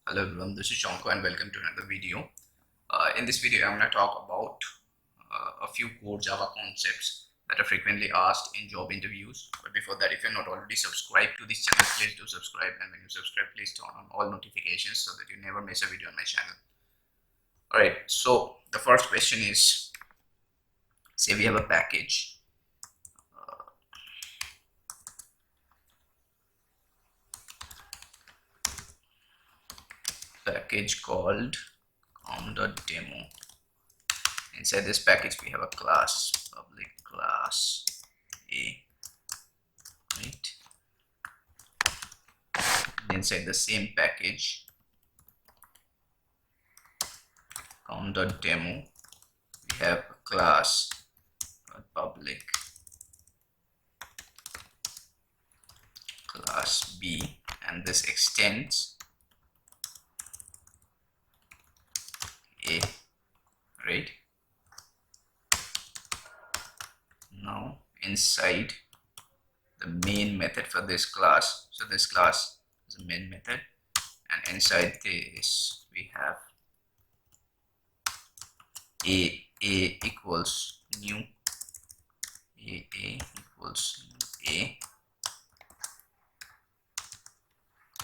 Hello everyone, this is Shanko and welcome to another video. In this video, I'm going to talk about a few core Java concepts that are frequently asked in job interviews. But before that, if you're not already subscribed to this channel, please do subscribe. And when you subscribe, please turn on all notifications so that you never miss a video on my channel. Alright, so the first question is, say we have a package. Package called com.demo. Inside this package we have a class, public class A, right? Inside the same package com.demo we have a class public class B, and this extends A, right? Now inside the main method for this class, so this class is a main method, and inside this we have a equals new, a equals new A,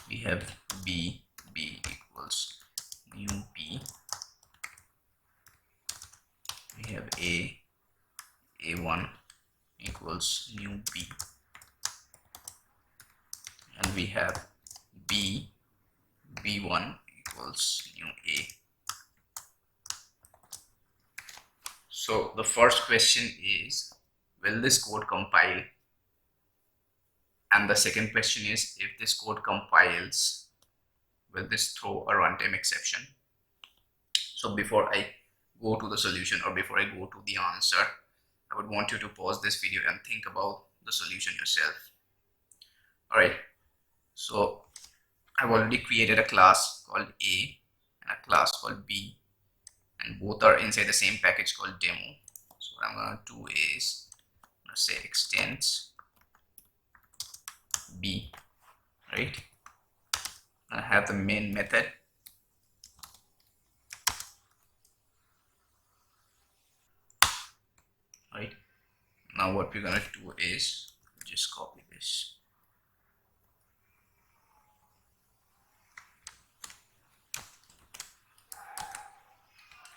we have b equals new B, we have a1 equals new B, and we have b1 equals new A. So the first question is, will this code compile? And the second question is, if this code compiles, will this throw a runtime exception? So before I go to the solution, or before I go to the answer, I would want you to pause this video and think about the solution yourself. Alright, so I've already created a class called A and a class called B, and both are inside the same package called demo. So what I'm going to do is, I'm going to say extends B, right? I have the main method, right? Now what we're going to do is just copy this.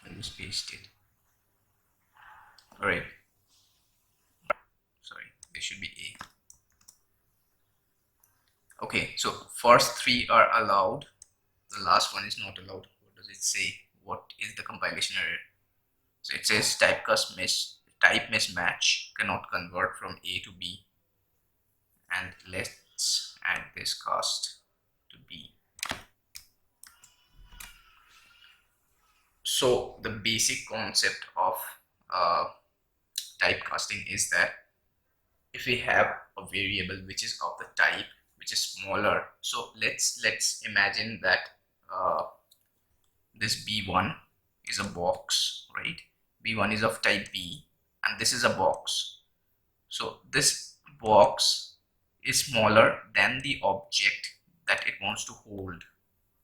I'll just paste it. Alright, sorry, this should be A. Okay, so first three are allowed, the last one is not allowed. What does it say? What is the compilation error? So it says type mismatch, cannot convert from A to B, and let's add this cast to B. So the basic concept of typecasting is that if we have a variable which is of the type which is smaller, so let's imagine that this b1 is a box, right? b1 is of type B, and this is a box. So this box is smaller than the object that it wants to hold,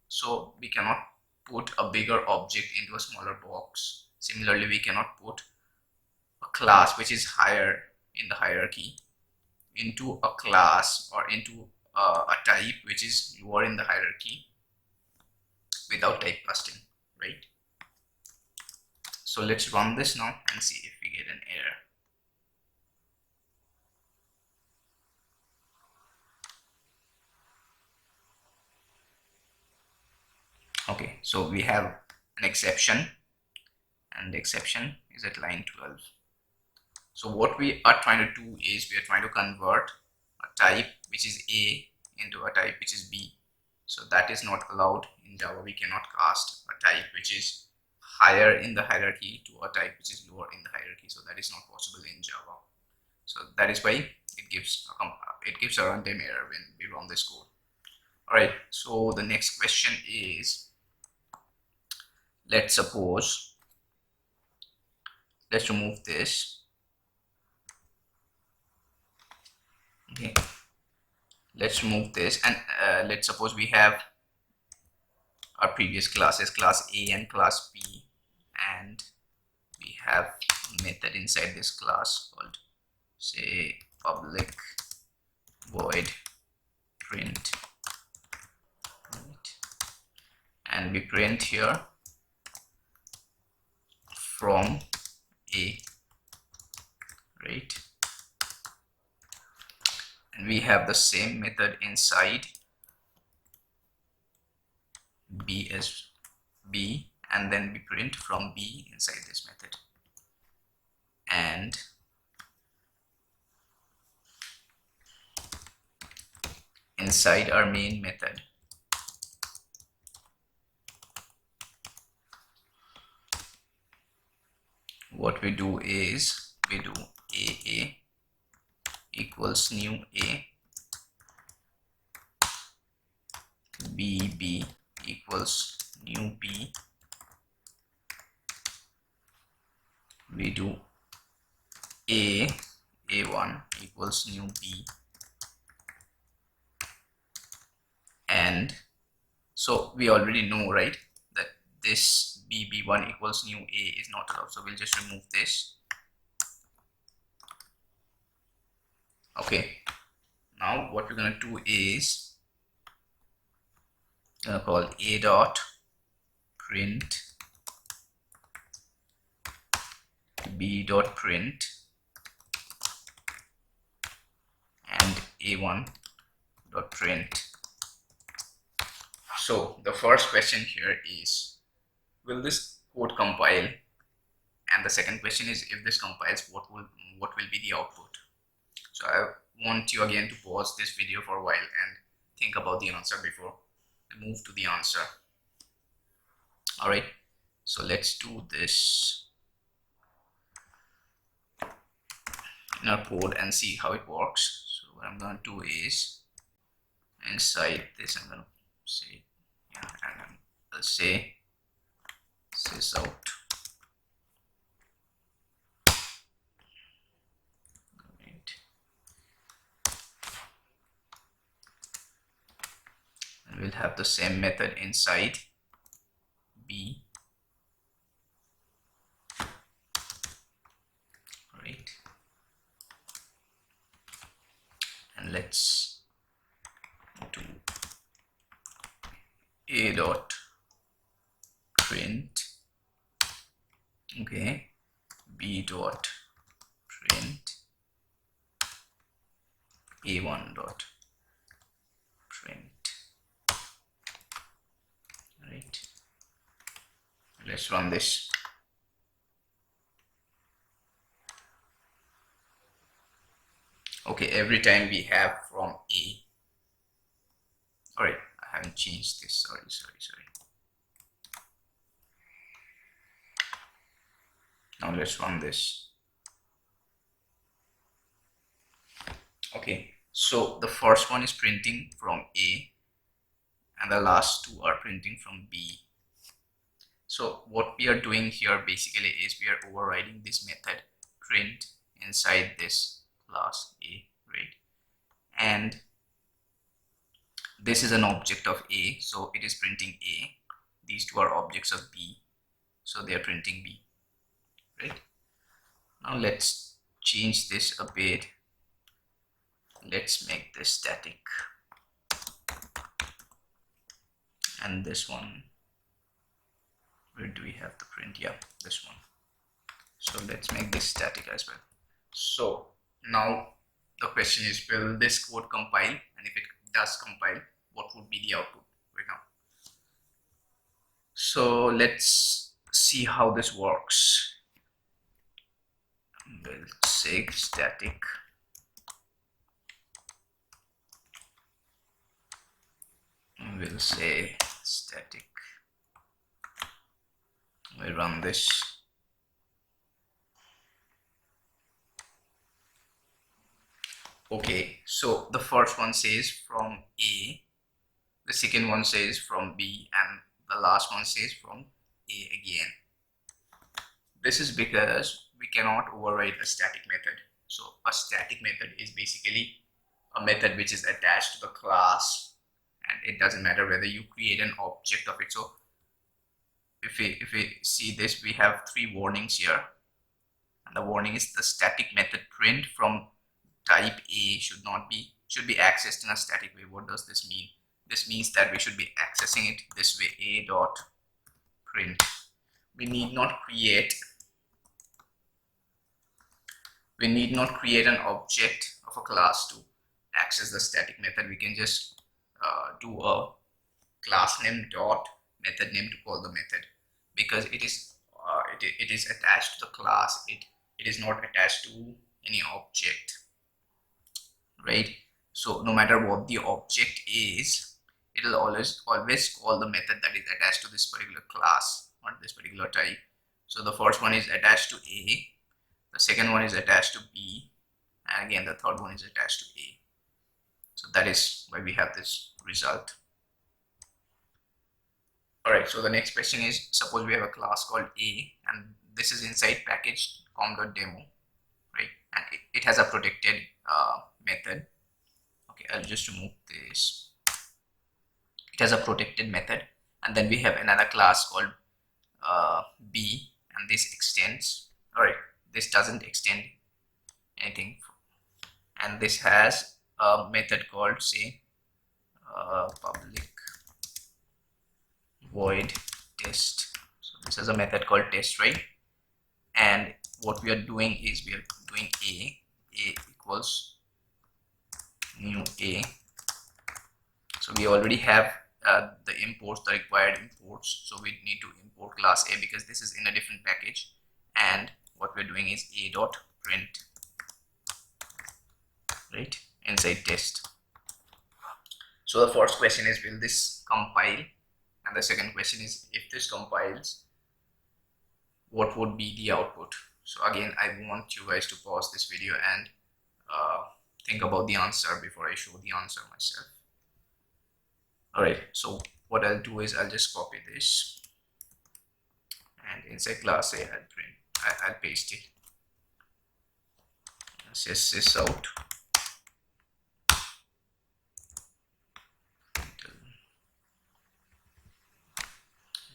so we cannot put a bigger object into a smaller box. Similarly, we cannot put a class which is higher in the hierarchy into a class or into a type which is lower in the hierarchy without typecasting, right? So let's run this now and see if we get an error. Okay, so we have an exception, and the exception is at line 12. So what we are trying to do is, we are trying to convert a type which is A into a type which is B. So that is not allowed in Java. We cannot cast a type which is higher in the hierarchy to a type which is lower in the hierarchy. So that is not possible in Java. So that is why it gives a runtime error when we run this code. Alright, so the next question is, let's remove this. Okay, let's remove this, and let's suppose we have our previous classes, class A and class B, and we have method inside this class called, say, public void print, right? And we print here from A, right? And we have the same method inside B as B, and then we print from B inside this method. And inside our main method, what we do is we do AA equals new A, BB equals new B, we do A1 equals new B, and so we already know, right, that this BB1 equals new A is not allowed, so we'll just remove this. Okay, now what we're gonna do is call A dot print B dot print and A1 dot print. So the first question here is, will this code compile? And the second question is, if this compiles, what will be the output? So I want you again to pause this video for a while and think about the answer before we move to the answer. All right, so let's do this in our code and see how it works. So what I'm going to do is, inside this I'm going to say, yeah, and I'll say sys out. And we'll have the same method inside B, right? And let's do A dot print, okay, B dot print, A1 dot print, right? Let's run this. Okay, every time we have from A. All right, I haven't changed this. Sorry. Now let's run this. Okay, so the first one is printing from A, and the last two are printing from B. So what we are doing here basically is we are overriding this method print inside this class A, right? And this is an object of A, so it is printing A. These two are objects of B, so they are printing B, right? Now let's change this a bit. Let's make this static, and this one, where do we have the print? Yeah, this one. So let's make this static as well. So now the question is, will this code compile? And if it does compile, what would be the output right now? So let's see how this works. We'll say static we'll say static. We run this. Okay, so the first one says from A, the second one says from B, and the last one says from A again. This is because we cannot override a static method. So a static method is basically a method which is attached to the class and it doesn't matter whether you create an object of it. So if we see this, we have three warnings here, and the warning is the static method print from type A should be accessed in a static way. What does this mean? This means that we should be accessing it this way: a dot print. We need not create an object of a class to access the static method. We can just do a class name dot method name to call the method, because it is attached to the class. It is not attached to any object, right? So no matter what the object is, it will always call the method that is attached to this particular class or this particular type. So the first one is attached to A, the second one is attached to B, and again the third one is attached to A. So that is why we have this result. Alright, so the next question is, suppose we have a class called A, and this is inside package com.demo, right? And it has a protected method. Okay, I'll just remove this. It has a protected method, and then we have another class called B, and this extends. Alright, this doesn't extend anything, and this has a method called, say, public void test. So this is a method called test, right? And what we are doing is we are doing a equals new A. So we already have the imports, the required imports. So we need to import class A because this is in a different package. And what we're doing is a dot print, right, inside test. So the first question is, will this compile? And the second question is, if this compiles, what would be the output? So again, I want you guys to pause this video and think about the answer before I show the answer myself. Alright, so what I'll do is I'll just copy this, and inside class A I'll paste it. Sys out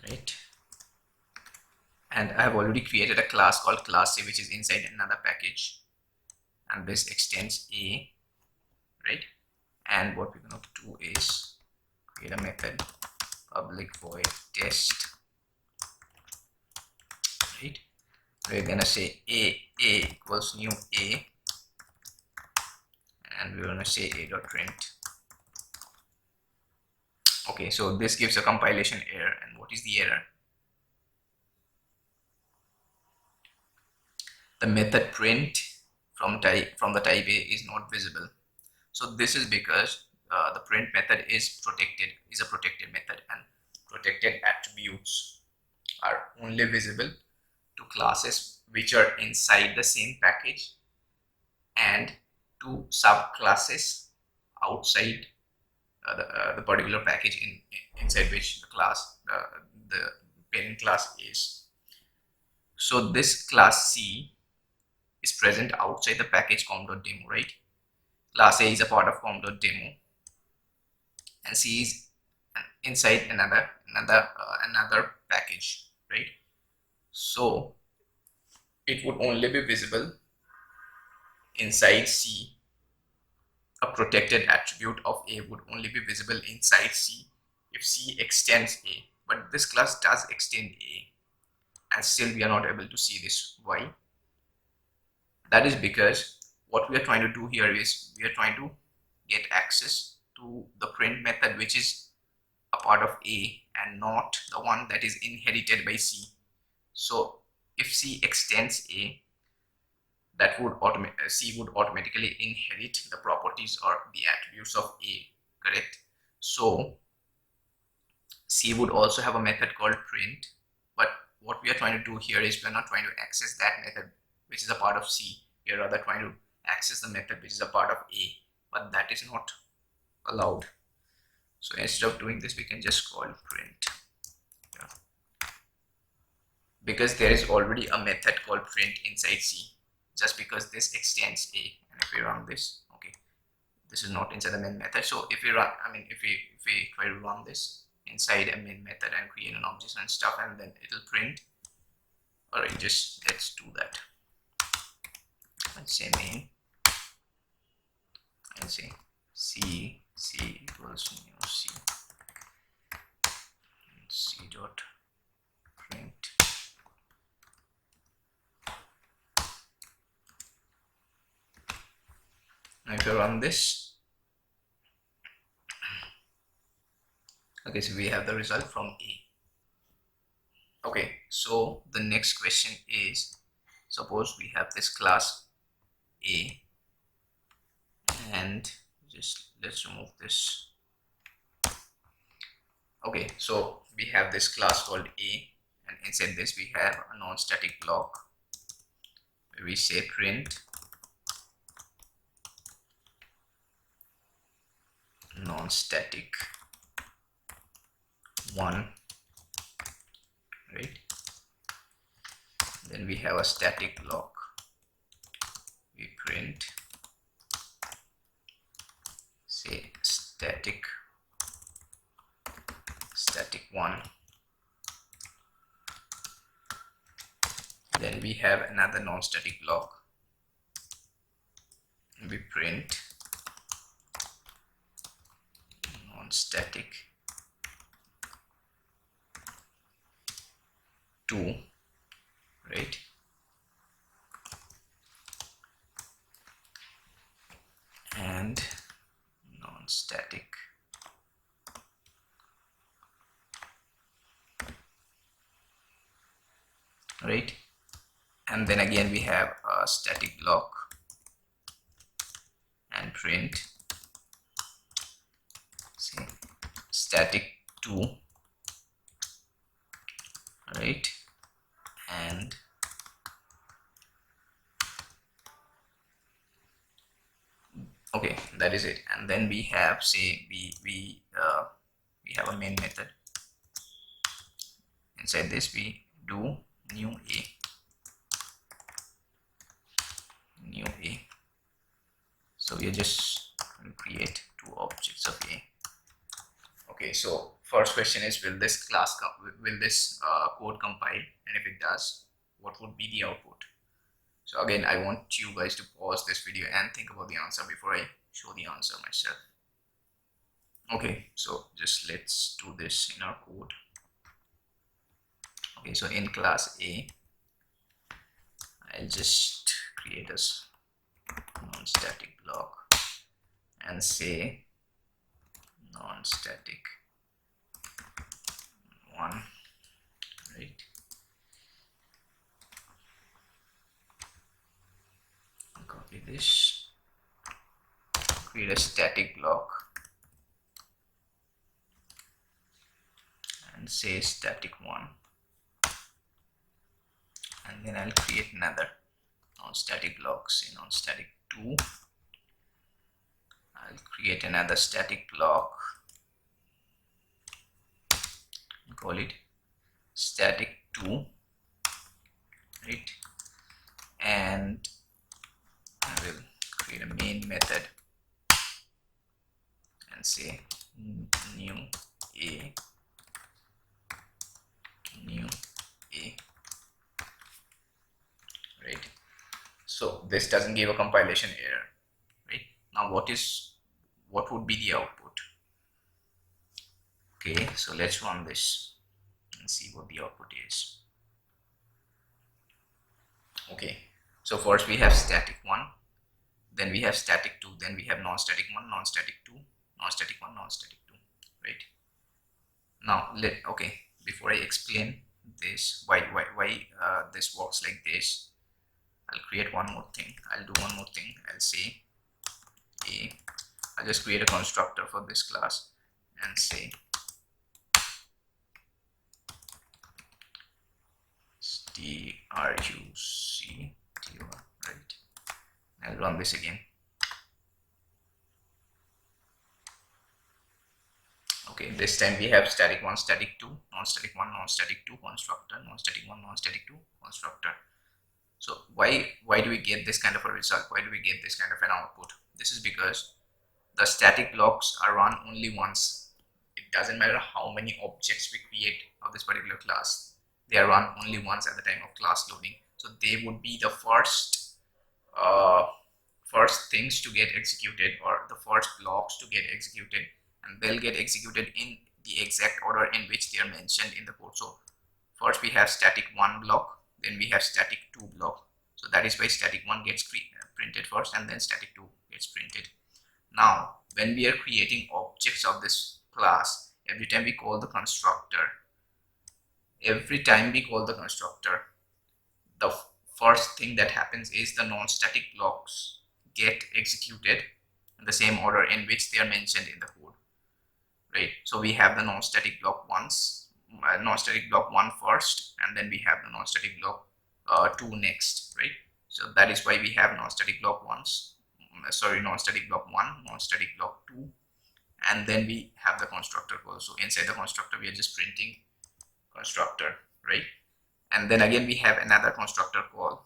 right, and I have already created a class called class A, which is inside another package, and this extends A, right? And what we're going to do is create a method public void test, right? We're gonna say a equals new A, and we're gonna say a dot print. Okay, so this gives a compilation error. And what is the error? The method print from the type A is not visible. So this is because the print method is a protected method, and protected attributes are only visible to classes which are inside the same package and to subclasses outside the particular package inside which the class the parent class is. So this class C is present outside the package com.demo, right? Class A is a part of com.demo, and C is inside another package, right? So it would only be visible inside C. A protected attribute of A would only be visible inside C if C extends A, but this class does extend A, and still we are not able to see this. Why? That is because what we are trying to do here is we are trying to get access to the print method which is a part of A and not the one that is inherited by C. So if C extends A, that would C would automatically inherit the properties or the attributes of A, correct? So C would also have a method called print, but what we are trying to do here is we are not trying to access that method which is a part of C. We are rather trying to access the method which is a part of A, but that is not allowed. So instead of doing this, we can just call print, because there is already a method called print inside C. Just because this extends A, and if we run this, okay, This is not inside the main method. So if we run, if we try to run this inside a main method and create an object and stuff, and then it'll print. All right, just let's do that. Let's say main. Let's say c equals new c dot print. Now if you run this, okay, so we have the result from A. Okay, so the next question is, suppose we have this class A, and just let's remove this. Okay, so we have this class called A, and inside this we have a non-static block where we say print non-static 1, right? Then we have a static block, we print say static 1. Then we have another non-static block, we print non-static 2, right? And non-static right, and then again we have a static block and print say static 2, right? And okay, that is it. And then we have say we have a main method. Inside this we do new A. So we are just going to create 2 objects of A. Okay, so first question is, will this code compile, and if it does, what would be the output? So again, I want you guys to pause this video and think about the answer before I show the answer myself. Okay, so just let's do this in our code. Okay, so in class A, I'll just create a non-static block and say non-static 1, right? Copy this, create a static block and say static 1, and then I'll create another non-static block, say non-static 2. I'll create another static block, call it static 2, right? And I will create a main method and say new A, right? So this doesn't give a compilation error, right? Now what would be the output? Okay, so let's run this and see what the output is. Okay, so first we have static 1, then we have static 2, then we have non-static 1, non-static 2, non-static 1, non-static 2, right? Now okay, before I explain this, why this works like this, I'll create one more thing. I'll do one more thing. I'll say I'll just create a constructor for this class and say structor, right? I'll run this again. Okay, this time we have static 1, static 2, non-static 1, non-static 2, constructor, non-static 1, non-static 2, constructor. So why do we get this kind of a result? Why do we get this kind of an output? This is because the static blocks are run only once. It doesn't matter how many objects we create of this particular class, they are run only once at the time of class loading. So they would be the first things to get executed, or the first blocks to get executed, and they'll get executed in the exact order in which they are mentioned in the code. So first we have static 1 block, then we have static 2 block. So that is why static 1 gets printed first, and then static 2 gets printed. Now when we are creating objects of this class, every time we call the constructor, the first thing that happens is the non-static blocks get executed in the same order in which they are mentioned in the code, right? So we have the non-static block non-static block 1 first, and then we have the non-static block 2 next, right? So that is why we have non-static block non-static block 1, non-static block 2, and then we have the constructor call. So inside the constructor we are just printing constructor, right? And then again we have another constructor call.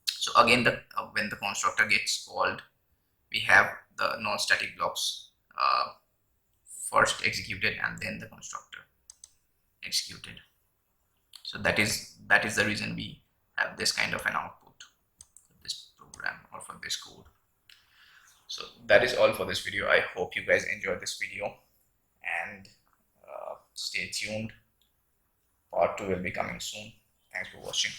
So again when the constructor gets called, we have the non-static blocks first executed and then the constructor executed. So that is the reason we have this kind of an output for this program or for this code. So that is all for this video. I hope you guys enjoyed this video, and stay tuned. Part 2 will be coming soon. Thanks for watching.